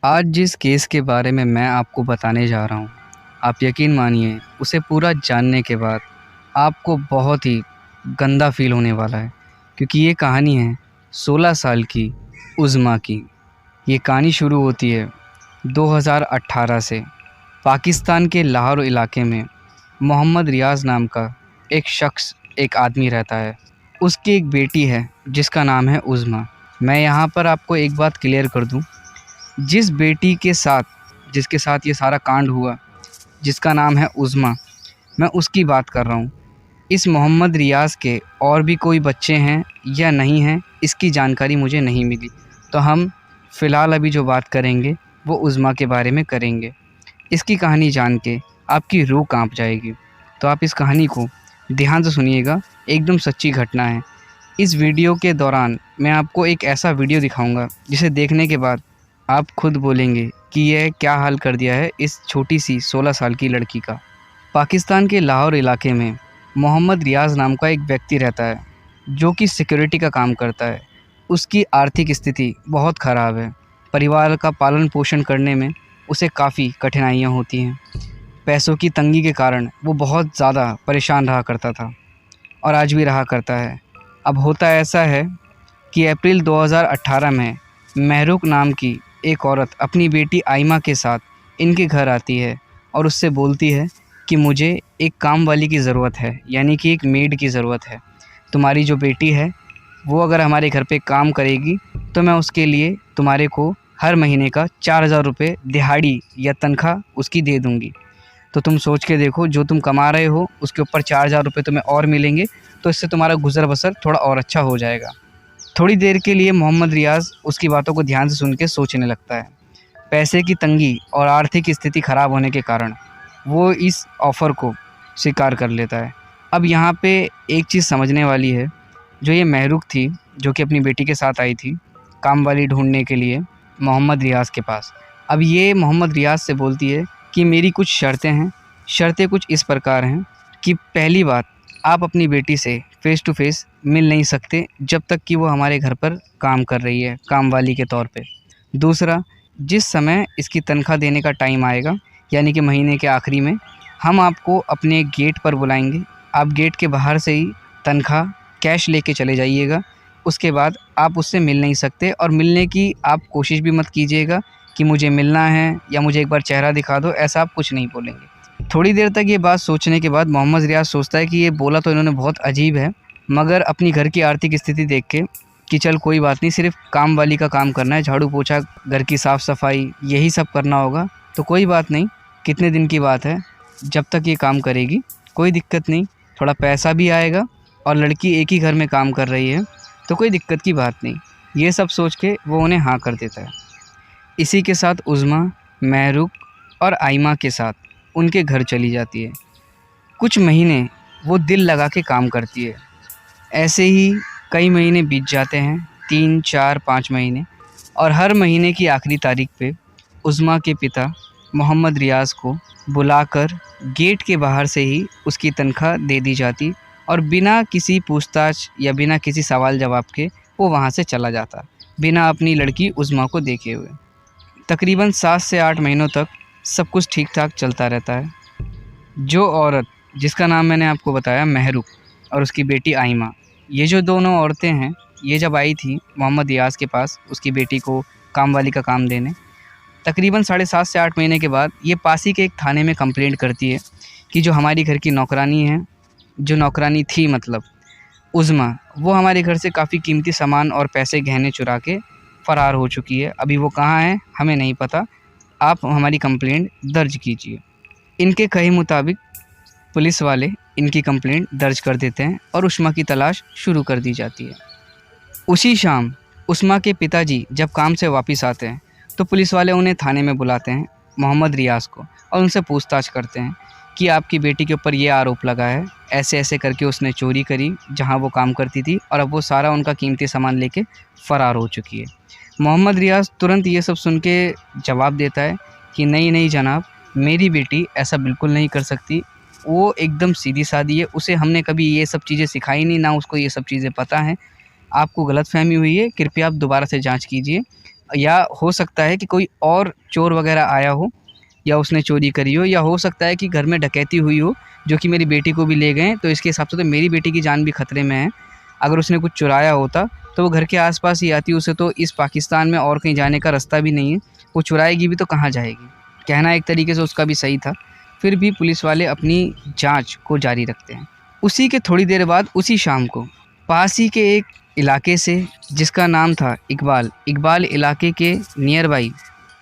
आज जिस केस के बारे में मैं आपको बताने जा रहा हूँ, आप यकीन मानिए उसे पूरा जानने के बाद आपको बहुत ही गंदा फ़ील होने वाला है, क्योंकि ये कहानी है 16 साल की उज़्मा की। ये कहानी शुरू होती है 2018 से। पाकिस्तान के लाहौर इलाके में मोहम्मद रियाज़ नाम का एक आदमी रहता है। उसकी एक बेटी है जिसका नाम है उज़्मा। मैं यहाँ पर आपको एक बात क्लियर कर दूँ, जिस बेटी के साथ जिसके साथ ये सारा कांड हुआ, जिसका नाम है उज़्मा, मैं उसकी बात कर रहा हूँ। इस मोहम्मद रियाज़ के और भी कोई बच्चे हैं या नहीं हैं, इसकी जानकारी मुझे नहीं मिली। तो हम फ़िलहाल अभी जो बात करेंगे वो उज़्मा के बारे में करेंगे। इसकी कहानी जान के आपकी रूह कांप जाएगी। तो आप इस कहानी को ध्यान से सुनिएगा, एकदम सच्ची घटना है। इस वीडियो के दौरान मैं आपको एक ऐसा वीडियो दिखाऊंगा जिसे देखने के बाद आप खुद बोलेंगे कि यह क्या हाल कर दिया है इस छोटी सी 16 साल की लड़की का। पाकिस्तान के लाहौर इलाके में मोहम्मद रियाज़ नाम का एक व्यक्ति रहता है जो कि सिक्योरिटी का काम करता है। उसकी आर्थिक स्थिति बहुत ख़राब है। परिवार का पालन पोषण करने में उसे काफ़ी कठिनाइयाँ होती हैं। पैसों की तंगी के कारण वो बहुत ज़्यादा परेशान रहा करता था और आज भी रहा करता है। अब होता ऐसा है कि अप्रैल 2018 में महरूक नाम की एक औरत अपनी बेटी आइमा के साथ इनके घर आती है और उससे बोलती है कि मुझे एक काम वाली की ज़रूरत है, यानी कि एक मेड की ज़रूरत है। तुम्हारी जो बेटी है वो अगर हमारे घर पे काम करेगी तो मैं उसके लिए तुम्हारे को हर महीने का 4000 रुपये दिहाड़ी या तनख्वाह उसकी दे दूँगी। तो तुम सोच के देखो, जो तुम कमा रहे हो उसके ऊपर 4000 रुपये तुम्हें और मिलेंगे, तो इससे तुम्हारा गुज़र बसर थोड़ा और अच्छा हो जाएगा। थोड़ी देर के लिए मोहम्मद रियाज़ उसकी बातों को ध्यान से सुन के सोचने लगता है। पैसे की तंगी और आर्थिक स्थिति ख़राब होने के कारण वो इस ऑफ़र को स्वीकार कर लेता है। अब यहाँ पे एक चीज़ समझने वाली है, जो ये महरूक थी, जो कि अपनी बेटी के साथ आई थी काम वाली ढूंढने के लिए मोहम्मद रियाज़ के पास। अब ये मोहम्मद रियाज़ से बोलती है कि मेरी कुछ शर्तें हैं। शर्तें कुछ इस प्रकार हैं कि पहली बात, आप अपनी बेटी से फ़ेस टू फ़ेस मिल नहीं सकते जब तक कि वो हमारे घर पर काम कर रही है काम वाली के तौर पे। दूसरा, जिस समय इसकी तनख्वाह देने का टाइम आएगा, यानी कि महीने के आखिरी में, हम आपको अपने गेट पर बुलाएंगे। आप गेट के बाहर से ही तनख्वाह कैश लेके चले जाइएगा। उसके बाद आप उससे मिल नहीं सकते और मिलने की आप कोशिश भी मत कीजिएगा कि मुझे मिलना है या मुझे एक बार चेहरा दिखा दो, ऐसा आप कुछ नहीं बोलेंगे। थोड़ी देर तक ये बात सोचने के बाद मोहम्मद रियाज़ सोचता है कि ये बोला तो इन्होंने बहुत अजीब है, मगर अपनी घर की आर्थिक स्थिति देख के कि चल कोई बात नहीं, सिर्फ काम वाली का काम करना है, झाड़ू पोछा, घर की साफ़ सफाई, यही सब करना होगा, तो कोई बात नहीं, कितने दिन की बात है, जब तक ये काम करेगी कोई दिक्कत नहीं, थोड़ा पैसा भी आएगा और लड़की एक ही घर में काम कर रही है तो कोई दिक्कत की बात नहीं। ये सब सोच के वो उन्हें हाँ कर देता है। इसी के साथ उज़्मा, महरूक और आइमा के साथ उनके घर चली जाती है। कुछ महीने वो दिल लगा के काम करती है। ऐसे ही कई महीने बीत जाते हैं, 3, 4, 5 महीने, और हर महीने की आखिरी तारीख पे उज़्मा के पिता मोहम्मद रियाज़ को बुलाकर गेट के बाहर से ही उसकी तनख्वाह दे दी जाती और बिना किसी पूछताछ या बिना किसी सवाल जवाब के वो वहाँ से चला जाता, बिना अपनी लड़की उज़्मा को देखे हुए। तकरीबन 7 से 8 महीनों तक सब कुछ ठीक ठाक चलता रहता है। जो औरत जिसका नाम मैंने आपको बताया महरूक, और उसकी बेटी आइमा, ये जो दोनों औरतें हैं, ये जब आई थी मोहम्मद रियाज़ के पास उसकी बेटी को काम वाली का काम देने, तकरीबन 7.5 से 8 महीने के बाद ये पास ही के एक थाने में कंप्लेंट करती है कि जो हमारी घर की नौकरानी है, जो नौकरानी थी मतलब उज़्मा, वो हमारे घर से काफ़ी कीमती सामान और पैसे गहने चुरा के फ़रार हो चुकी है। अभी वो कहाँ है हमें नहीं पता, आप हमारी कंप्लेंट दर्ज कीजिए। इनके कहे मुताबिक पुलिस वाले इनकी कंप्लेंट दर्ज कर देते हैं और उज़्मा की तलाश शुरू कर दी जाती है। उसी शाम उज़्मा के पिताजी जब काम से वापस आते हैं तो पुलिस वाले उन्हें थाने में बुलाते हैं, मोहम्मद रियाज़ को, और उनसे पूछताछ करते हैं कि आपकी बेटी के ऊपर ये आरोप लगा है, ऐसे ऐसे करके उसने चोरी करी जहां वो काम करती थी और अब वो सारा उनका कीमती सामान लेके फ़रार हो चुकी है। मोहम्मद रियाज़ तुरंत ये सब सुन के जवाब देता है कि नहीं नहीं जनाब, मेरी बेटी ऐसा बिल्कुल नहीं कर सकती, वो एकदम सीधी सादी है, उसे हमने कभी ये सब चीज़ें सिखाई नहीं, ना उसको ये सब चीज़ें पता हैं, आपको गलतफ़हमी हुई है, कृपया आप दोबारा से जांच कीजिए। या हो सकता है कि कोई और चोर वगैरह आया हो या उसने चोरी करी हो, या हो सकता है कि घर में डकैती हुई हो जो कि मेरी बेटी को भी ले गए। तो इसके हिसाब से तो मेरी बेटी की जान भी खतरे में है। अगर उसने कुछ चुराया होता तो वो घर के आस-पास ही आती, उसे तो इस पाकिस्तान में और कहीं जाने का रास्ता भी नहीं है। वो चुराएगी भी तो कहाँ जाएगी? कहना एक तरीके से उसका भी सही था। फिर भी पुलिस वाले अपनी जाँच को जारी रखते हैं। उसी के थोड़ी देर बाद उसी शाम को पास ही के एक इलाके से, जिसका नाम था इकबाल इलाके के नियर बाई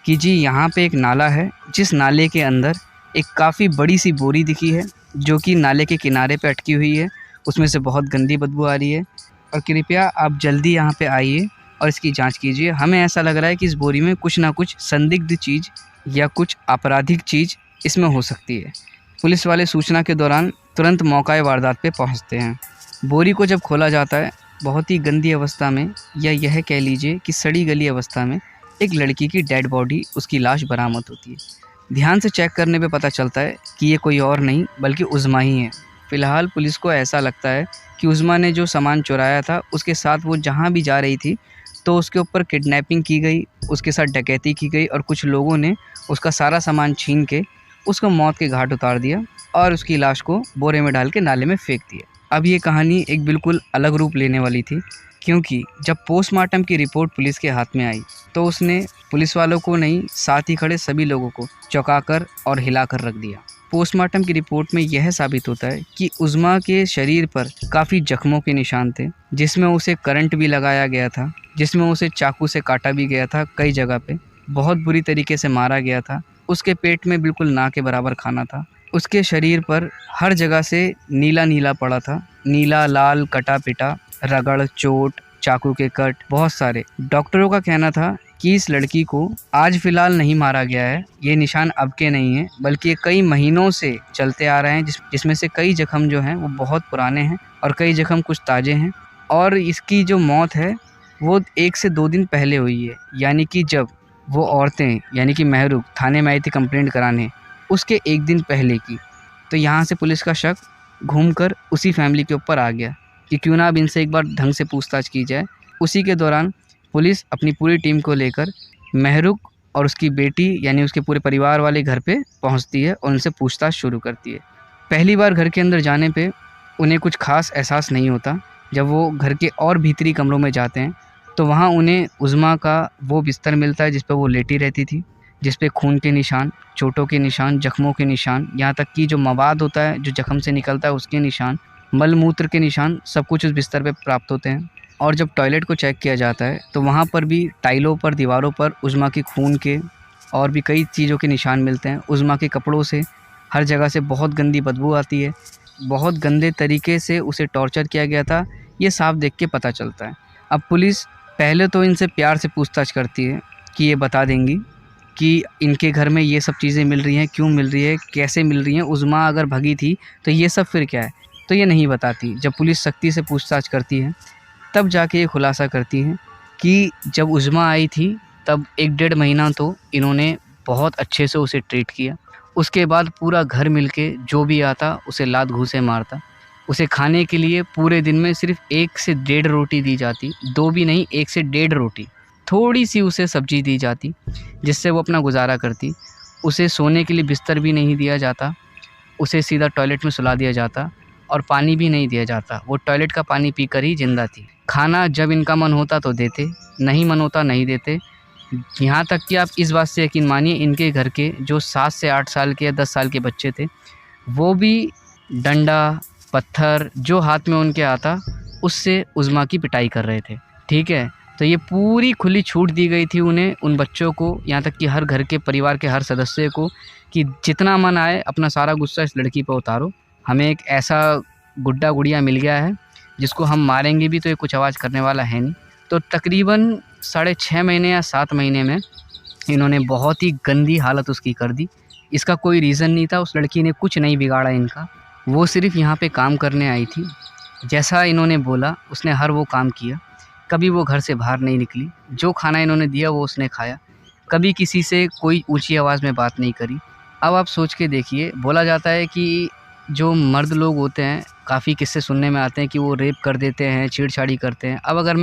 कि जी यहाँ पे एक नाला है, जिस नाले के अंदर एक काफ़ी बड़ी सी बोरी दिखी है जो कि नाले के किनारे पे अटकी हुई है। उसमें से बहुत गंदी बदबू आ रही है और कृपया आप जल्दी यहाँ पे आइए और इसकी जांच कीजिए। हमें ऐसा लग रहा है कि इस बोरी में कुछ ना कुछ संदिग्ध चीज़ या कुछ आपराधिक चीज़ इसमें हो सकती है। पुलिस वाले सूचना के दौरान तुरंत मौका वारदात पे पहुँचते हैं। बोरी को जब खोला जाता है, बहुत ही गंदी अवस्था में, या यह कह लीजिए कि सड़ी गली अवस्था में, एक लड़की की डेड बॉडी, उसकी लाश बरामद होती है। ध्यान से चेक करने पे पता चलता है कि ये कोई और नहीं बल्कि उज़्मा ही है। फ़िलहाल पुलिस को ऐसा लगता है कि उज़्मा ने जो सामान चुराया था उसके साथ वो जहाँ भी जा रही थी तो उसके ऊपर किडनैपिंग की गई, उसके साथ डकैती की गई और कुछ लोगों ने उसका सारा सामान छीन के उसको मौत के घाट उतार दिया और उसकी लाश को बोरे में डाल के नाले में फेंक दिया। अब ये कहानी एक बिल्कुल अलग रूप लेने वाली थी, क्योंकि जब पोस्टमार्टम की रिपोर्ट पुलिस के हाथ में आई तो उसने पुलिस वालों को नहीं, साथ ही खड़े सभी लोगों को चौंकाकर और हिलाकर रख दिया। पोस्टमार्टम की रिपोर्ट में यह साबित होता है कि उज़्मा के शरीर पर काफ़ी जख्मों के निशान थे, जिसमें उसे करंट भी लगाया गया था, जिसमें उसे चाकू से काटा भी गया था, कई जगह पे बहुत बुरी तरीके से मारा गया था। उसके पेट में बिल्कुल ना के बराबर खाना था। उसके शरीर पर हर जगह से नीला पड़ा था, नीला, लाल, कटा-पिटा, रगड़, चोट, चाकू के कट, बहुत सारे। डॉक्टरों का कहना था कि इस लड़की को आज फ़िलहाल नहीं मारा गया है, ये निशान अब के नहीं हैं, बल्कि ये कई महीनों से चलते आ रहे हैं, जिसमें से कई ज़ख्म जो हैं वो बहुत पुराने हैं और कई ज़ख्म कुछ ताज़े हैं। और इसकी जो मौत है वो 1 से 2 दिन पहले हुई है, यानी कि जब वो औरतें यानी कि महरूख थाने में आई थी कंप्लेंट कराने, उसके 1 दिन पहले की। तो यहाँ से पुलिस का शक घूमकर उसी फैमिली के ऊपर आ गया कि क्यों ना अब इनसे एक बार ढंग से पूछताछ की जाए। उसी के दौरान पुलिस अपनी पूरी टीम को लेकर महरूख और उसकी बेटी यानी उसके पूरे परिवार वाले घर पे पहुँचती है और उनसे पूछताछ शुरू करती है। पहली बार घर के अंदर जाने पे उन्हें कुछ ख़ास एहसास नहीं होता। जब वो घर के और भीतरी कमरों में जाते हैं तो वहाँ उन्हें उज़्मा का वो बिस्तर मिलता है जिस पे वो लेटी रहती थी, जिस पे खून के निशान, चोटों के निशान, जख्मों के निशान, यहाँ तक कि जो मवाद होता है जो जख्म से निकलता है उसके निशान, मल-मूत्र के निशान, सब कुछ उस बिस्तर पे प्राप्त होते हैं। और जब टॉयलेट को चेक किया जाता है तो वहाँ पर भी टाइलों पर, दीवारों पर उज़्मा के खून के और भी कई चीज़ों के निशान मिलते हैं। उज़्मा के कपड़ों से हर जगह से बहुत गंदी बदबू आती है। बहुत गंदे तरीके से उसे टॉर्चर किया गया था, ये साफ देख के पता चलता है। अब पुलिस पहले तो इनसे प्यार से पूछताछ करती है कि ये बता देंगी कि इनके घर में ये सब चीज़ें मिल रही हैं, क्यों मिल रही है, कैसे मिल रही हैं, उज़्मा अगर भगी थी तो ये सब फिर क्या है? तो ये नहीं बताती। जब पुलिस सख्ती से पूछताछ करती है तब जाके ये खुलासा करती हैं कि जब उज़्मा आई थी तब 1 डेढ़ महीना तो इन्होंने बहुत अच्छे से उसे ट्रीट किया। उसके बाद पूरा घर मिलके जो भी आता उसे लात घूँसे मारता। उसे खाने के लिए पूरे दिन में सिर्फ़ 1 से डेढ़ रोटी दी जाती, 2 भी नहीं, 1 से डेढ़ रोटी। थोड़ी-सी उसे सब्ज़ी दी जाती जिससे वो अपना गुज़ारा करती। उसे सोने के लिए बिस्तर भी नहीं दिया जाता, उसे सीधा टॉयलेट में सुला दिया जाता और पानी भी नहीं दिया जाता। वो टॉयलेट का पानी पीकर ही ज़िंदा थी। खाना जब इनका मन होता तो देते, नहीं मन होता नहीं देते। यहाँ तक कि आप इस बात से यकीन मानिए इनके घर के जो 7 से 8 साल के या 10 साल के बच्चे थे, वो भी डंडा, पत्थर जो हाथ में उनके आता उससे उज़्मा की पिटाई कर रहे थे। ठीक है? तो ये पूरी खुली छूट दी गई थी उन्हें, उन बच्चों को, यहाँ तक कि हर घर के परिवार के हर सदस्य को, कि जितना मन आए अपना सारा गुस्सा इस लड़की पे उतारो। हमें एक ऐसा गुड्डा-गुड़िया मिल गया है जिसको हम मारेंगे भी तो ये कुछ आवाज़ करने वाला है नहीं। तो तकरीबन साढ़े 6 महीने या 7 महीने में इन्होंने बहुत ही गंदी हालत उसकी कर दी। इसका कोई रीज़न नहीं था, उस लड़की ने कुछ नहीं बिगाड़ा इनका। वो सिर्फ़ यहाँ पे काम करने आई थी। जैसा इन्होंने बोला उसने हर वो काम किया। कभी वो घर से बाहर नहीं निकली। जो खाना इन्होंने दिया वो उसने खाया। कभी किसी से कोई ऊँची आवाज़ में बात नहीं करी। अब आप सोच के देखिए, बोला जाता है कि जो मर्द लोग होते हैं, काफ़ी किस्से सुनने में आते हैं कि वो रेप कर देते हैं, छेड़छाड़ी करते हैं। अब अगर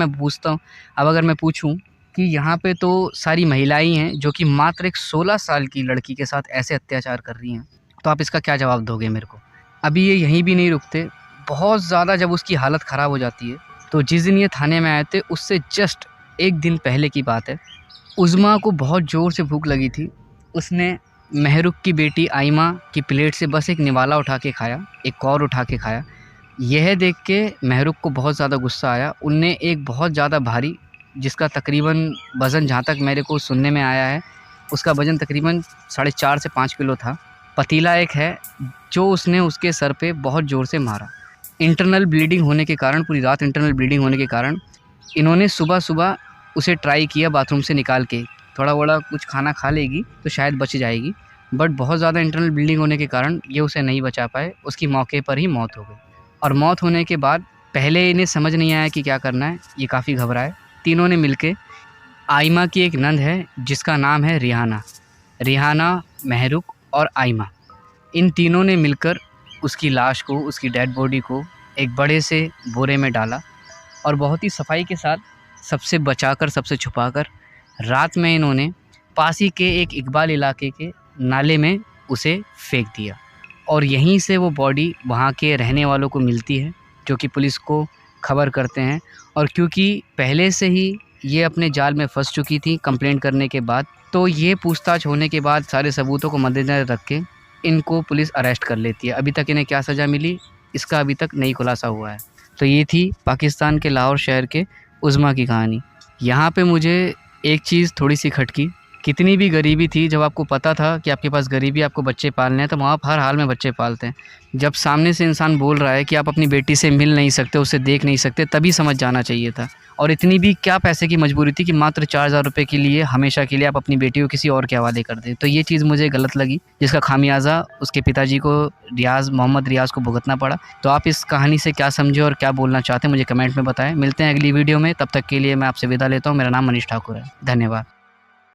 मैं पूछूँ कि यहाँ पे तो सारी महिलाएं हैं जो कि मात्र एक 16 साल की लड़की के साथ ऐसे अत्याचार कर रही हैं। तो आप इसका क्या जवाब दोगे मेरे को? अभी ये यहीं भी नहीं रुकते, बहुत ज़्यादा जब उसकी हालत ख़राब हो जाती है तो जिस दिन ये थाने में आए थे उससे जस्ट एक दिन पहले की बात है, उज़्मा को बहुत ज़ोर से भूख लगी थी। उसने महरुख की बेटी आइमा की प्लेट से बस एक निवाला उठा के खाया, एक कौर उठा के खाया। यह देख के महरुख को बहुत ज़्यादा गुस्सा आया। उनने एक बहुत ज़्यादा भारी, जिसका तकरीबन वज़न जहाँ तक मेरे को सुनने में आया है, उसका वज़न तकरीबन 4.5 से 5 किलो था, पतीला एक है, जो उसने उसके सर पे बहुत ज़ोर से मारा। इंटरनल ब्लीडिंग होने के कारण, पूरी रात इंटरनल ब्लीडिंग होने के कारण इन्होंने सुबह उसे ट्राई किया बाथरूम से निकाल के, थोड़ा-वोड़ा कुछ खाना खा लेगी तो शायद बच जाएगी, बट बहुत ज़्यादा इंटरनल ब्लीडिंग होने के कारण ये उसे नहीं बचा पाए। उसकी मौके पर ही मौत हो गई। और मौत होने के बाद पहले इन्हें समझ नहीं आया कि क्या करना है, ये काफ़ी घबराए। तीनों ने मिलके, आइमा की एक नंद है जिसका नाम है रिहाना, महरुख और आइमा, इन तीनों ने मिलकर उसकी लाश को, उसकी डेड बॉडी को एक बड़े से बोरे में डाला और बहुत ही सफाई के साथ, सबसे बचाकर, सबसे छुपाकर रात में इन्होंने पास ही के एक इकबाल इलाके के नाले में उसे फेंक दिया। और यहीं से वो बॉडी वहाँ के रहने वालों को मिलती है, जो कि पुलिस को खबर करते हैं। और क्योंकि पहले से ही ये अपने जाल में फंस चुकी थी कंप्लेंट करने के बाद, तो ये पूछताछ होने के बाद सारे सबूतों को मद्देनज़र रख के इनको पुलिस अरेस्ट कर लेती है। अभी तक इन्हें क्या सज़ा मिली, इसका अभी तक नहीं खुलासा हुआ है। तो ये थी पाकिस्तान के लाहौर शहर के उज़्मा की कहानी। यहाँ पे मुझे एक चीज़ थोड़ी सी खटकी, कितनी भी गरीबी थी, जब आपको पता था कि आपके पास गरीबी, आपको बच्चे पालने हैं, तो आप हर हाल में बच्चे पालते हैं। जब सामने से इंसान बोल रहा है कि आप अपनी बेटी से मिल नहीं सकते, उससे देख नहीं सकते, तभी समझ जाना चाहिए था। और इतनी भी क्या पैसे की मजबूरी थी कि मात्र 4000 रुपये के लिए हमेशा के लिए आप अपनी बेटी को किसी और के हवाले कर दें। तो ये चीज़ मुझे गलत लगी, जिसका खामियाजा उसके पिताजी को, मोहम्मद रियाज़ को भुगतना पड़ा। तो आप इस कहानी से क्या समझे और क्या बोलना चाहते हैं मुझे कमेंट में बताएं। मिलते हैं अगली वीडियो में, तब तक के लिए मैं आपसे विदा लेता हूँ। मेरा नाम मनीष ठाकुर है। धन्यवाद।